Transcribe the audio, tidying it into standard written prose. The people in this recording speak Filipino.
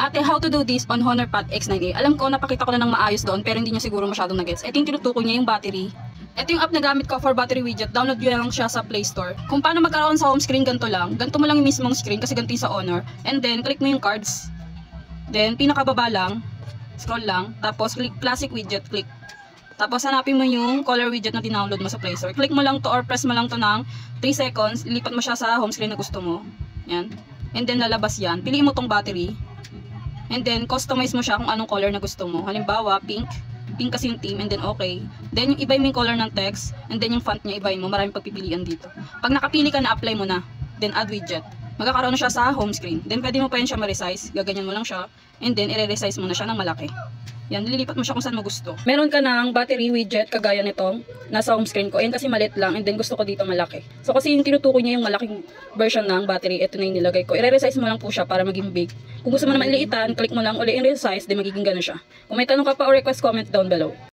Ate, how to do this on HonorPod X9A? Alam ko, napakita ko na ng maayos doon, pero hindi niya siguro masyadong nagets. Ito yung tinutukoy niya yung battery. Ito yung app na gamit ko for battery widget. Download nyo lang siya sa Play Store. Kung paano magkaroon sa home screen, ganito lang. Ganito mo lang yung mismong screen kasi ganito yung sa Honor. And then, click mo yung cards. Then, pinakababa lang. Scroll lang. Tapos, click classic widget. Click. Tapos, hanapin mo yung color widget na dinownload mo sa Play Store. Click mo lang to or press mo lang to ng 3 seconds. Ilipat mo siya sa home screen na gusto mo. Yan. And then, lalabas yan. Piliin mo tong battery. And then, customize mo siya kung anong color na gusto mo. Halimbawa, pink. Pink kasi yung theme, and then okay. Then, yung iba yung color ng text, and then yung font niya, ibahin mo. Maraming pagpipilian dito. Pag nakapili ka na, apply mo na. Then, add widget. Magkakaroon na siya sa home screen. Then, pwede mo pa yun siya ma-resize. Gaganyan mo lang siya. And then, i-resize mo na siya ng malaki. Yan, nililipat mo siya kung saan mo gusto. Meron ka ng battery widget, kagaya nito, nasa home screen ko. Ayan kasi maliit lang, and then gusto ko dito malaki. So, kasi yung tinutukoy niya yung malaking version ng battery, ito na yung nilagay ko. I-resize mo lang po siya para maging big. Kung gusto mo naman iliitan, click mo lang uli i-resize, then magiging gano'n siya. Kung may tanong ka pa o request, comment down below.